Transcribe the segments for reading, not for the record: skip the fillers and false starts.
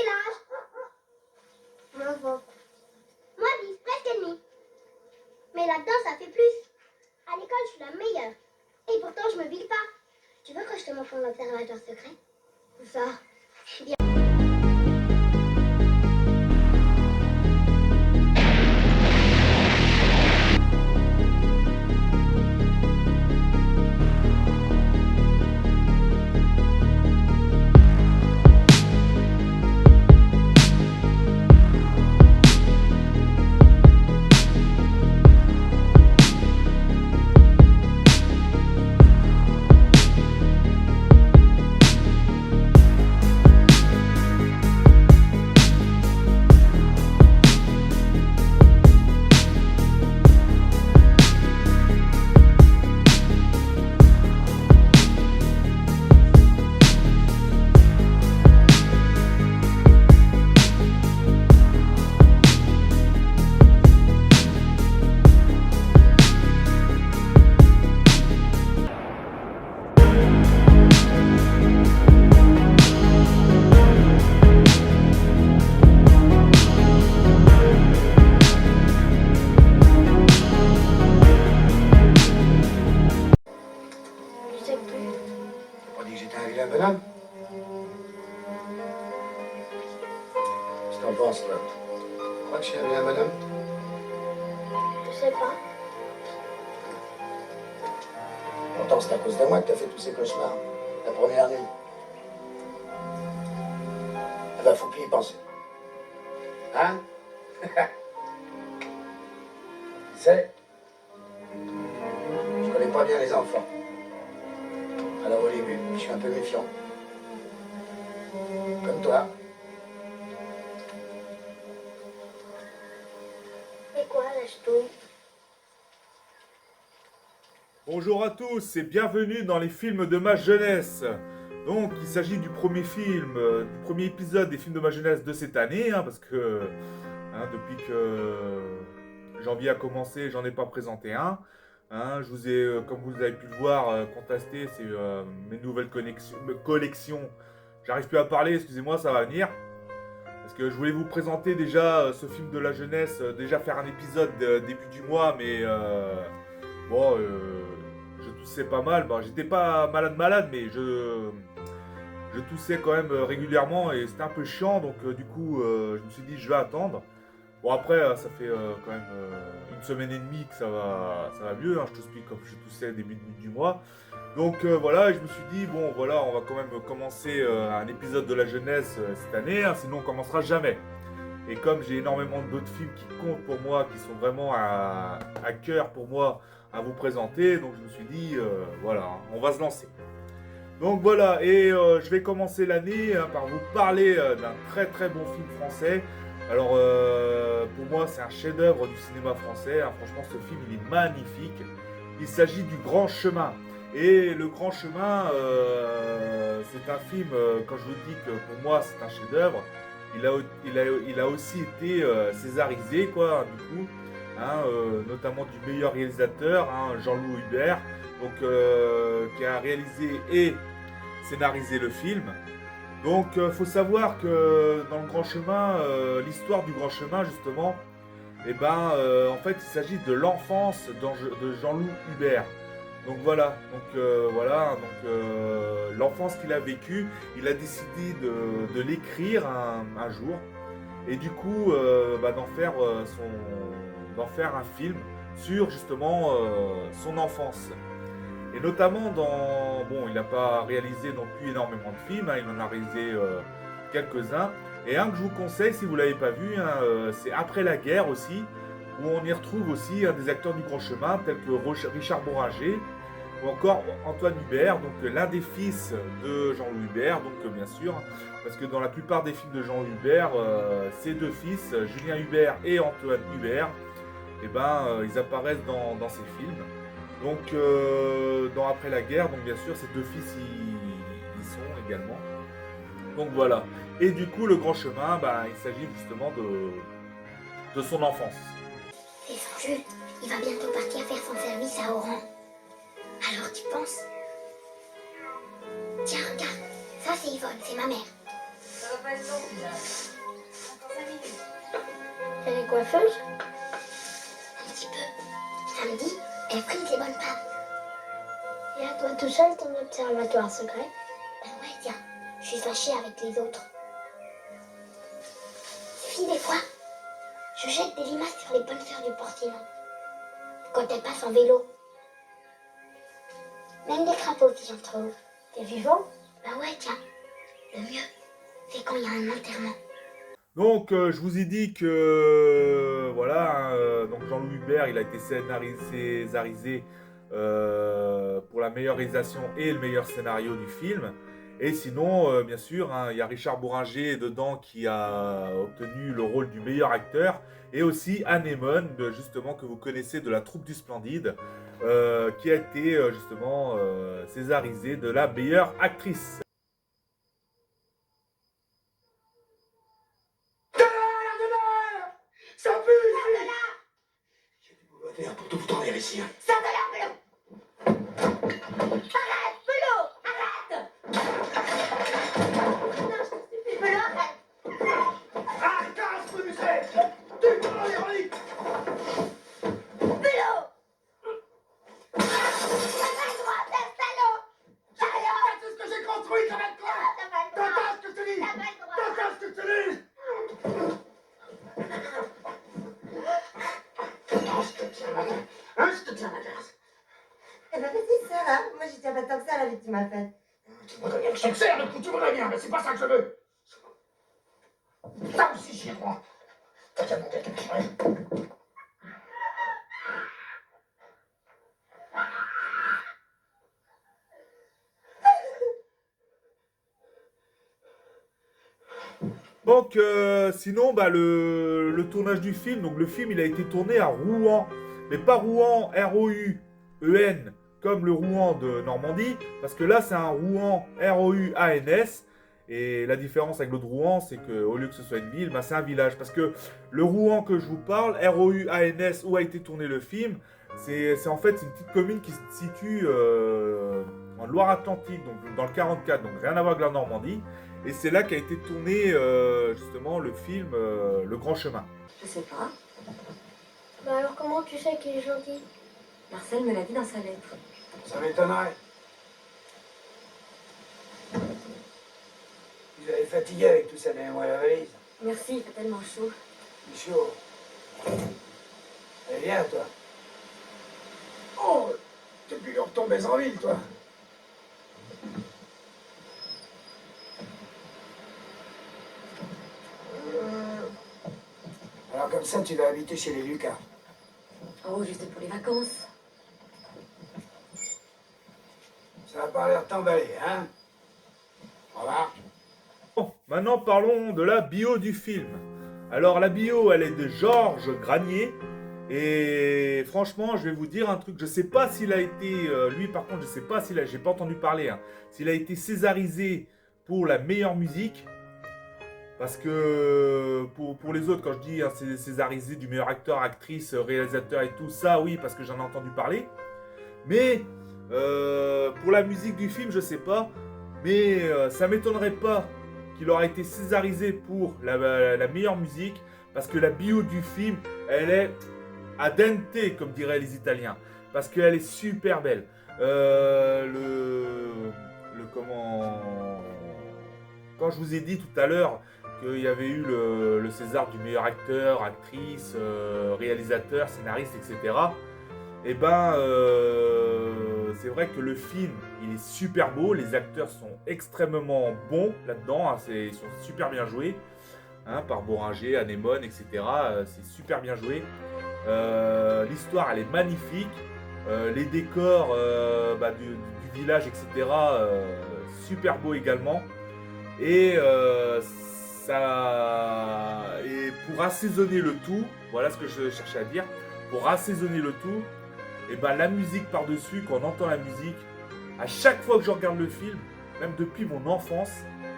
quel âge? Moi 10, presque demi. Mais là-dedans, ça fait plus. À l'école, je suis la meilleure. Et pourtant, je me bile pas. Tu veux que je te montre mon observateur secret? Où ça? Bien. On dit que j'étais un vilain bonhomme. Qu'est-ce que t'en penses, toi? Tu crois que je suis un vilain bonhomme? Je sais pas. Pourtant, c'est à cause de moi que t'as fait tous ces cauchemars. La première nuit. Eh ben, faut plus y penser. Hein? Tu sais, je connais pas bien les enfants. Alors au début, je suis un peu méfiant. Comme toi. Et quoi, la ch'touille? Bonjour à tous et bienvenue dans les films de ma jeunesse. Donc il s'agit du premier film, du premier épisode des films de ma jeunesse de cette année, parce que depuis que janvier a commencé, j'en ai pas présenté un. Je vous ai, comme vous avez pu le voir, contesté, c'est mes nouvelles collections. J'arrive plus à parler, excusez-moi, ça va venir. Parce que je voulais vous présenter déjà ce film de la jeunesse, déjà faire un épisode début du mois, mais bon, je toussais pas mal. Bon, j'étais pas malade, mais je toussais quand même régulièrement et c'était un peu chiant, donc du coup, je me suis dit je vais attendre. Bon après, ça fait quand même une semaine et demie que ça va mieux, je tousse plus comme je toussais début du mois. Donc voilà, je me suis dit, bon voilà, on va quand même commencer un épisode de la jeunesse cette année, sinon on commencera jamais. Et comme j'ai énormément d'autres films qui comptent pour moi, qui sont vraiment à cœur pour moi à vous présenter, donc je me suis dit, voilà, on va se lancer. Donc voilà, et je vais commencer l'année par vous parler d'un très très bon film français. Alors pour moi c'est un chef-d'œuvre du cinéma français, franchement ce film il est magnifique. Il s'agit du Grand Chemin. Et le Grand Chemin, c'est un film, quand je vous dis que pour moi c'est un chef-d'œuvre, il a aussi été césarisé quoi, du coup, notamment du meilleur réalisateur, Jean-Louis Hubert, donc, qui a réalisé et scénarisé le film. Donc faut savoir que dans le Grand Chemin, l'histoire du Grand Chemin justement, en fait il s'agit de l'enfance de Jean-Louis Hubert. Donc voilà, l'enfance qu'il a vécue, il a décidé de l'écrire un jour et du coup d'en faire un film sur justement son enfance. Et notamment il n'a pas réalisé non plus énormément de films, il en a réalisé quelques-uns. Et un que je vous conseille si vous ne l'avez pas vu, c'est Après la guerre aussi, où on y retrouve aussi des acteurs du Grand Chemin, tels que Richard Bohringer, ou encore Antoine Hubert, donc l'un des fils de Jean-Louis Hubert, donc bien sûr, parce que dans la plupart des films de Jean-Louis Hubert, ses deux fils, Julien Hubert et Antoine Hubert, ils apparaissent dans ces films. Donc dans Après la guerre, donc bien sûr, ces deux fils y sont également. Donc voilà. Et du coup, le Grand Chemin, il s'agit justement de son enfance. Et son Jules, il va bientôt partir faire son service à Oran. Alors tu penses? Tiens, regarde, ça c'est Yvonne, c'est ma mère. Ça va pas être long, là. est coiffeuse? Un petit peu. Samedi, elle frise les bonnes femmes. Et à toi tout seul, ton observatoire secret? Ben ouais, tiens, je suis fâchée avec les autres. Suffit des fois, je jette des limaces sur les bonnes sœurs du portillon. Quand elles passent en vélo. Même des crapauds si j'en trouve. T'es vivant? Ben ouais, tiens. Le mieux, c'est quand il y a un enterrement. Donc, je vous ai dit que, voilà, donc Jean-Louis Hubert, il a été césarisé pour la meilleure réalisation et le meilleur scénario du film. Et sinon, bien sûr, hein, il y a Richard Bohringer dedans qui a obtenu le rôle du meilleur acteur. Et aussi Anémone, justement, que vous connaissez de la troupe du Splendide, qui a été justement césarisée de la meilleure actrice. Ça pue ici! J'ai du boulot à faire pour tout vous enlever ici. Hein. Sors de là, Pelot! Arrête, Pelot! Arrête! Non, je te supplie, Pelot, arrête! Ah, casse, musée! Tu parles ironique! Pelot! T'as pas le droit, t'es un salaud! J'ai pas tout ce que j'ai construit, ça va être quoi? T'as pas le droit! T'entends ce que je te dis? T'as pas le droit! T'entends ce que je te dis? T'entends ce que je te tiens la glace? Hein, je te tiens la glace? Eh ben vas-y, sœur, hein. Moi, j'y tiens pas tant que ça, la vie que tu m'as faite. Tu voudrais bien que je te serre, le coup, tu voudrais bien, mais c'est pas ça que je veux. Ça aussi, j'y ai droit. T'as déjà monté ton chemin. Donc, sinon, bah, le tournage du film, donc le film, il a été tourné à Rouen, mais pas Rouen, R-O-U-E-N, comme le Rouen de Normandie, parce que là, c'est un Rouen, R-O-U-A-N-S, et la différence avec l'autre Rouen, c'est qu'au lieu que ce soit une ville, bah, c'est un village, parce que le Rouen que je vous parle, R-O-U-A-N-S, où a été tourné le film, c'est en fait une petite commune qui se situe en Loire-Atlantique, donc dans le 44, donc rien à voir avec la Normandie. Et c'est là qu'a été tourné justement le film Le Grand Chemin. Je sais pas. Bah alors comment tu sais qu'il est gentil? Marcel me l'a dit dans sa lettre. Ça m'étonnerait. Vous avez fatigué avec tout ça, mais moi la valise. Merci, il fait tellement chaud. Il est chaud. Allez, viens, toi. Oh, t'es plus dur que ton baise en ville, toi. Alors comme ça, tu vas habiter chez les Lucas. Oh, juste pour les vacances. Ça va pas l'air t'emballer, hein? Voilà. Bon, maintenant parlons de la bio du film. Alors la bio, elle est de Georges Granier. Et franchement, je vais vous dire un truc. Je sais pas s'il a été, lui par contre, je sais pas s'il a, j'ai pas entendu parler, hein, s'il a été césarisé pour la meilleure musique. Parce que pour les autres, quand je dis hein, césarisé du meilleur acteur, actrice, réalisateur et tout ça, oui, parce que j'en ai entendu parler. Mais pour la musique du film, je sais pas. Mais ça m'étonnerait pas qu'il aurait été césarisé pour la meilleure musique. Parce que la bio du film, elle est ad dente, comme diraient les Italiens. Parce qu'elle est super belle. Comment... Quand je vous ai dit tout à l'heure qu'il y avait eu le César du meilleur acteur, actrice, réalisateur, scénariste, etc. Et ben, c'est vrai que le film, il est super beau, les acteurs sont extrêmement bons là-dedans, hein, ils sont super bien joués, hein, par Bohringer, Anémone, etc. C'est super bien joué. L'histoire, elle est magnifique. Les décors du village, etc. Super beau également. Et pour assaisonner le tout, voilà ce que je cherchais à dire, pour assaisonner le tout, et ben la musique par-dessus, quand on entend la musique, à chaque fois que je regarde le film, même depuis mon enfance,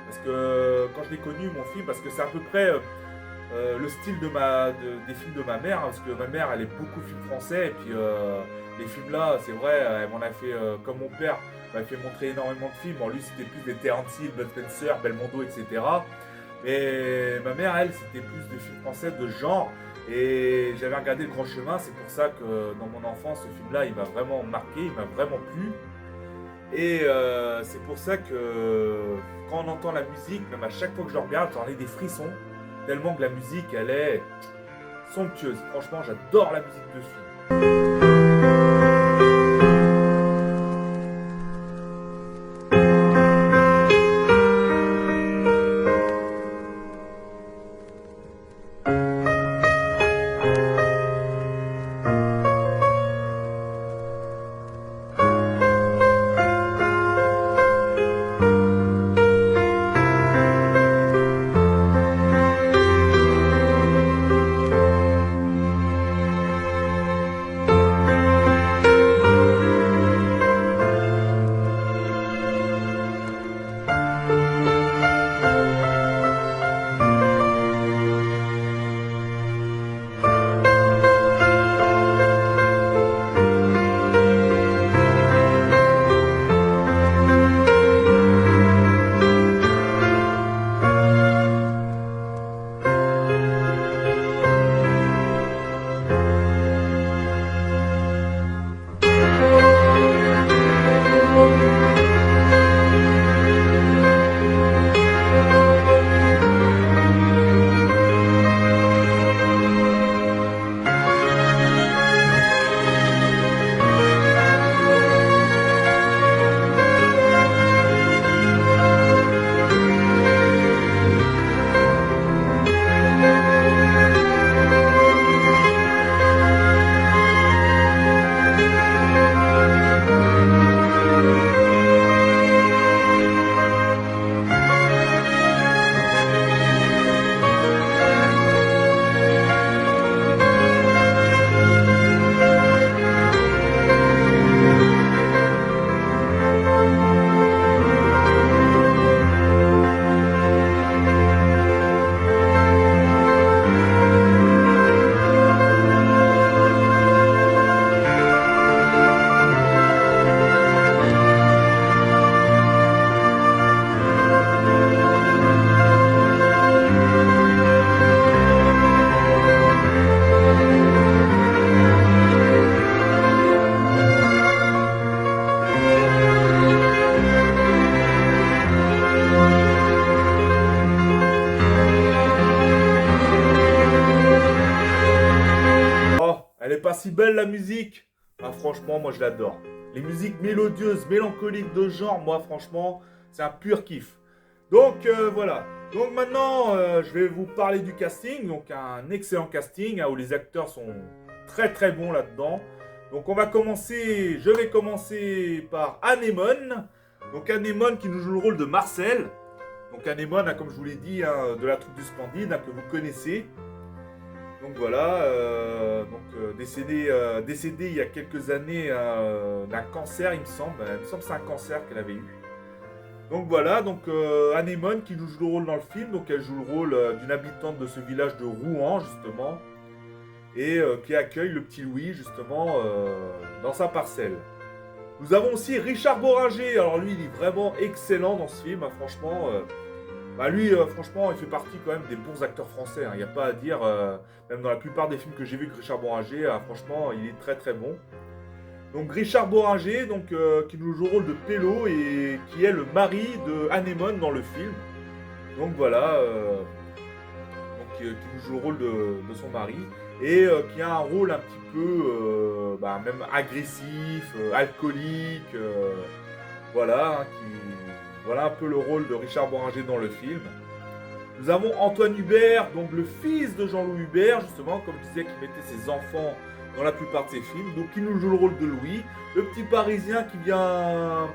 parce que quand je l'ai connu, mon film, parce que c'est à peu près le style des films de ma mère, hein, parce que ma mère, elle est beaucoup film français, et puis les films là, c'est vrai, elle m'en a fait, comme mon père, m'a fait montrer énormément de films. Bon, lui, c'était plus des Terence Hill, Bud Spencer, Belmondo, etc. Mais ma mère, elle, c'était plus des films français de genre. Et j'avais regardé Le Grand Chemin, c'est pour ça que dans mon enfance, ce film-là, il m'a vraiment marqué, il m'a vraiment plu. Et c'est pour ça que quand on entend la musique, même à chaque fois que je regarde, j'en ai des frissons. Tellement que la musique, elle est somptueuse. Franchement, j'adore la musique de ce film. Elle est pas si belle la musique. Ah, franchement, moi je l'adore. Les musiques mélodieuses, mélancoliques de genre, moi franchement, c'est un pur kiff. Donc voilà. Donc maintenant, je vais vous parler du casting. Donc un excellent casting où les acteurs sont très très bons là-dedans. Donc on va commencer, je vais commencer par Anémone. Donc Anémone qui nous joue le rôle de Marcel. Donc Anémone, comme je vous l'ai dit, de la troupe du Splendide, que vous connaissez. Donc voilà, décédée il y a quelques années d'un cancer, il me semble. Il me semble que c'est un cancer qu'elle avait eu. Donc voilà, Anémone qui nous joue le rôle dans le film. Donc elle joue le rôle d'une habitante de ce village de Rouen, justement. Et qui accueille le petit Louis, justement, dans sa parcelle. Nous avons aussi Richard Bohringer. Alors lui, il est vraiment excellent dans ce film, franchement. Lui, franchement, il fait partie quand même des bons acteurs français. Il n'y a pas à dire. Même dans la plupart des films que j'ai vus avec Richard Bohringer, franchement, il est très très bon. Donc Richard Bohringer, qui nous joue le rôle de Pello et qui est le mari de Anémone dans le film. Donc voilà, qui nous joue le rôle de son mari et qui a un rôle un petit peu même agressif, alcoolique, voilà, voilà un peu le rôle de Richard Bohringer dans le film. Nous avons Antoine Hubert, donc le fils de Jean-Louis Hubert, justement, comme je disais, qui mettait ses enfants dans la plupart de ses films. Donc il nous joue le rôle de Louis, le petit Parisien qui vient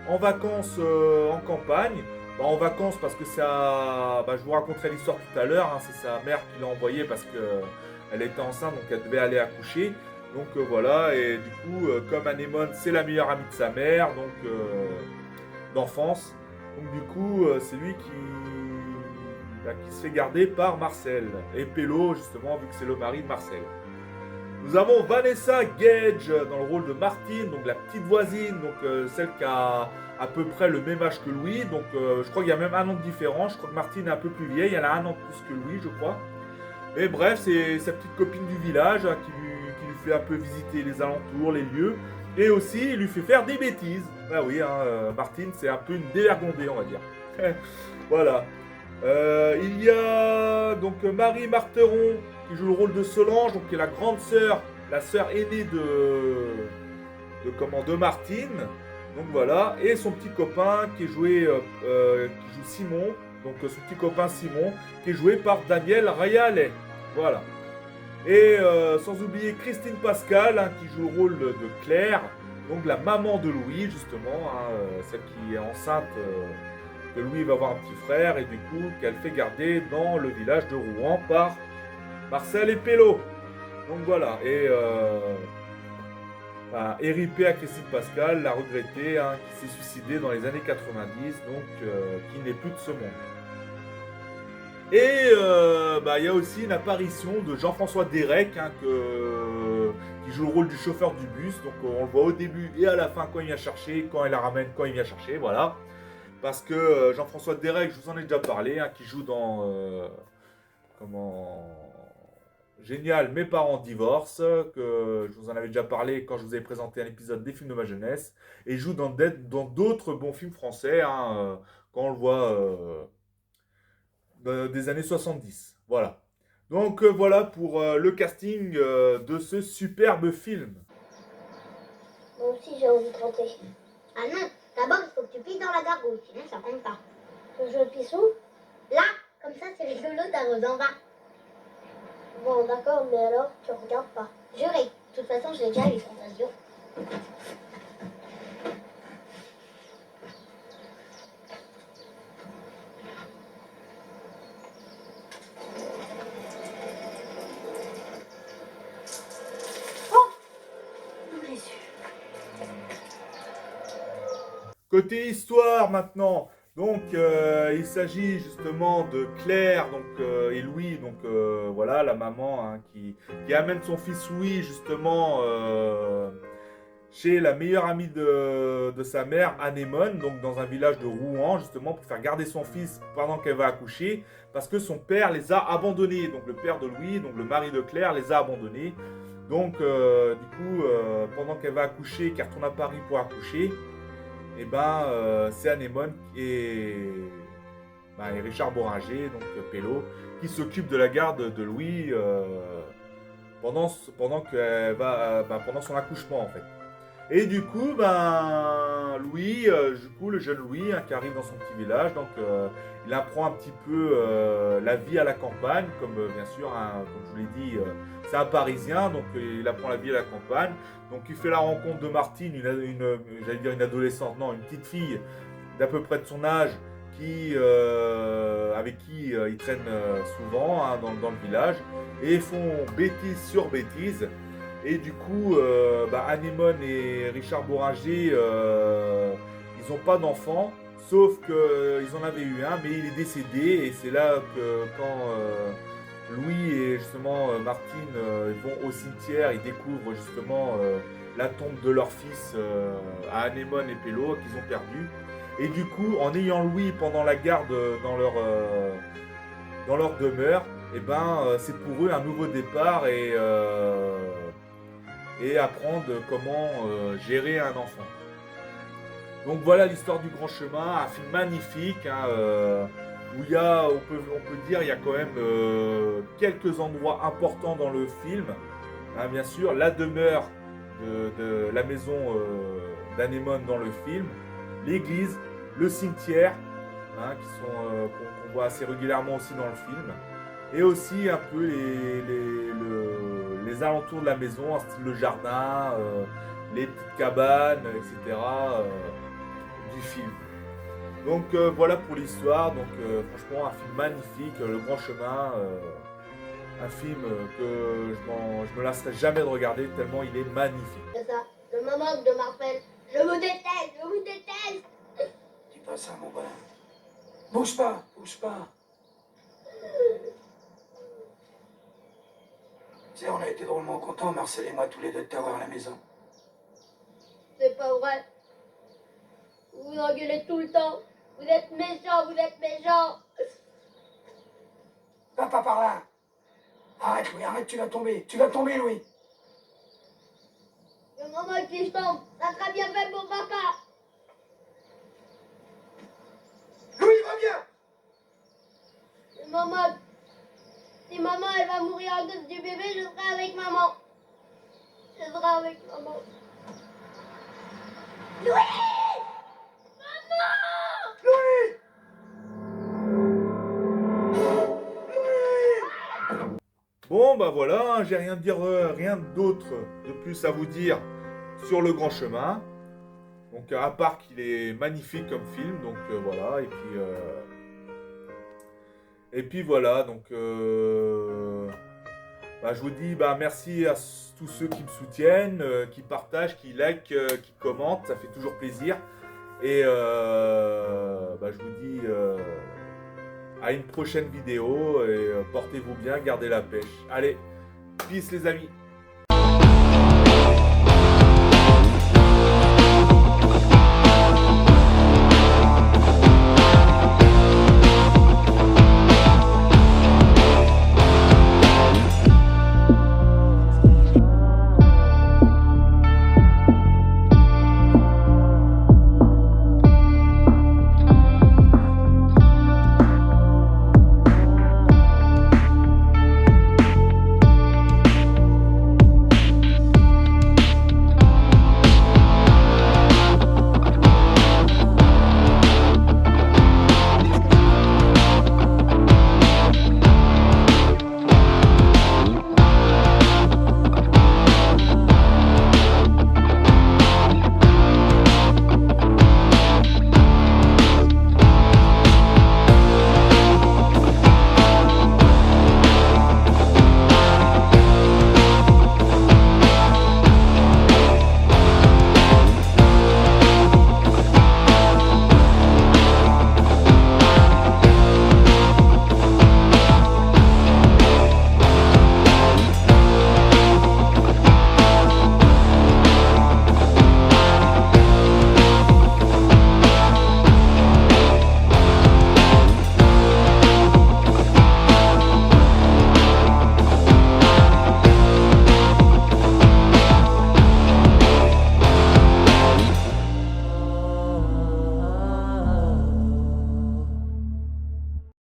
en vacances en campagne. En vacances parce que ça... je vous raconterai l'histoire tout à l'heure, c'est sa mère qui l'a envoyé parce qu'elle était enceinte, donc elle devait aller accoucher. Donc voilà, et du coup, comme Anémone, c'est la meilleure amie de sa mère, donc d'enfance. Donc du coup, c'est lui qui se fait garder par Marcel. Et Pello, justement, vu que c'est le mari de Marcel. Nous avons Vanessa Gage dans le rôle de Martine, donc la petite voisine, donc celle qui a à peu près le même âge que Louis. Donc je crois qu'il y a même un an de différence. Je crois que Martine est un peu plus vieille. Elle a un an de plus que Louis, je crois. Et bref, c'est sa petite copine du village hein, qui lui fait un peu visiter les alentours, les lieux. Et aussi, il lui fait faire des bêtises. Bah oui, hein, Martine, c'est un peu une dévergondée, on va dire. Voilà. Il y a donc Marie Marteron qui joue le rôle de Solange, donc qui est la grande sœur, la sœur aînée de Martine. Donc voilà. Et son petit copain qui joue Simon. Donc son petit copain Simon, qui est joué par Daniel Rayale. Voilà. Et sans oublier Christine Pascal, hein, qui joue le rôle de Claire, donc la maman de Louis, justement, hein, celle qui est enceinte, que Louis va avoir un petit frère, et du coup, qu'elle fait garder dans le village de Rouen par Marcel et Pello. Donc voilà. Et RIP à Christine Pascal, la regrettée, hein, qui s'est suicidée dans les années 90, donc qui n'est plus de ce monde. Et il y a aussi une apparition de Jean-François Derek, hein, qui joue le rôle du chauffeur du bus. Donc on le voit au début et à la fin quand il vient chercher, quand il la ramène, quand il vient chercher, voilà. Parce que Jean-François Derek, je vous en ai déjà parlé, hein, qui joue dans Génial, mes parents divorcent, que je vous en avais déjà parlé quand je vous avais présenté un épisode des films de ma jeunesse. Et il joue dans d'autres bons films français, hein, quand on le voit des années 70. Voilà. Donc voilà pour le casting de ce superbe film. Moi aussi j'ai envie de rentrer. Ah non, d'abord il faut que tu pisses dans la gargouille, sinon ça compte pas. Je pisse où? Là, comme ça c'est rigolo, t'arroses en bas. Bon d'accord, mais alors tu regardes pas. Juré, de toute façon j'ai déjà eu Fantasio. Côté histoire maintenant, donc il s'agit justement de Claire et Louis, donc voilà la maman hein, qui amène son fils Louis justement chez la meilleure amie de sa mère, Anémone, donc dans un village de Rouen justement pour faire garder son fils pendant qu'elle va accoucher parce que son père les a abandonnés, donc le père de Louis, donc le mari de Claire les a abandonnés. Donc du coup pendant qu'elle va accoucher, qu'elle retourne à Paris pour accoucher, et c'est Anémone et Richard Bohringer, donc Pello, qui s'occupe de la garde de Louis pendant son accouchement en fait. Et du coup, Louis, le jeune Louis hein, qui arrive dans son petit village, donc il apprend un petit peu la vie à la campagne, comme bien sûr, hein, comme je vous l'ai dit, c'est un Parisien, donc il apprend la vie à la campagne. Donc il fait la rencontre de Martine, une adolescente, non, une petite fille d'à peu près de son âge, avec qui il traîne souvent hein, dans le village, et font bêtise sur bêtise. Et du coup, Anémone et Richard Bohringer, ils n'ont pas d'enfant, sauf qu'ils en avaient eu un, mais il est décédé. Et c'est là que quand Louis et justement Martine vont au cimetière, ils découvrent justement la tombe de leur fils à Anémone et Pello qu'ils ont perdu. Et du coup, en ayant Louis pendant la garde dans leur demeure, c'est pour eux un nouveau départ et apprendre comment gérer un enfant. Donc voilà l'histoire du Grand Chemin, un film magnifique hein, où on peut dire il y a quand même quelques endroits importants dans le film. Hein, bien sûr, la demeure de la maison d'Anémone dans le film, l'église, le cimetière, hein, qu'on voit assez régulièrement aussi dans le film, et aussi un peu les alentours de la maison, style le jardin, les petites cabanes, etc. Du film. Donc voilà pour l'histoire. Donc franchement un film magnifique, Le Grand Chemin, un film que je me lasserai jamais de regarder tellement il est magnifique. C'est ça, je me moque de Marcel. Je vous déteste. Dis pas ça, mon bonhomme. Bouge pas. Tu sais, on a été drôlement contents, Marcel et moi, tous les deux, de t'avoir à la maison. C'est pas vrai. Vous m'engueulez tout le temps. Vous êtes méchants, vous êtes méchants. Va pas par là. Arrête, Louis, arrête, tu vas tomber. Tu vas tomber, Louis. Et maman, si je tombe, ça sera bien fait pour papa. Louis, reviens. Et maman, si maman elle va mourir à cause du bébé, je serai avec maman. Je serai avec maman. Louis. Bon, bah voilà, hein, j'ai rien d'autre de plus à vous dire sur Le Grand Chemin. Donc, à part qu'il est magnifique comme film, donc voilà, et puis voilà, donc bah, je vous dis bah, merci à tous ceux qui me soutiennent, qui partagent, qui likent, qui commentent, ça fait toujours plaisir. Et bah, je vous dis à une prochaine vidéo et portez-vous bien, gardez la pêche. Allez, peace les amis.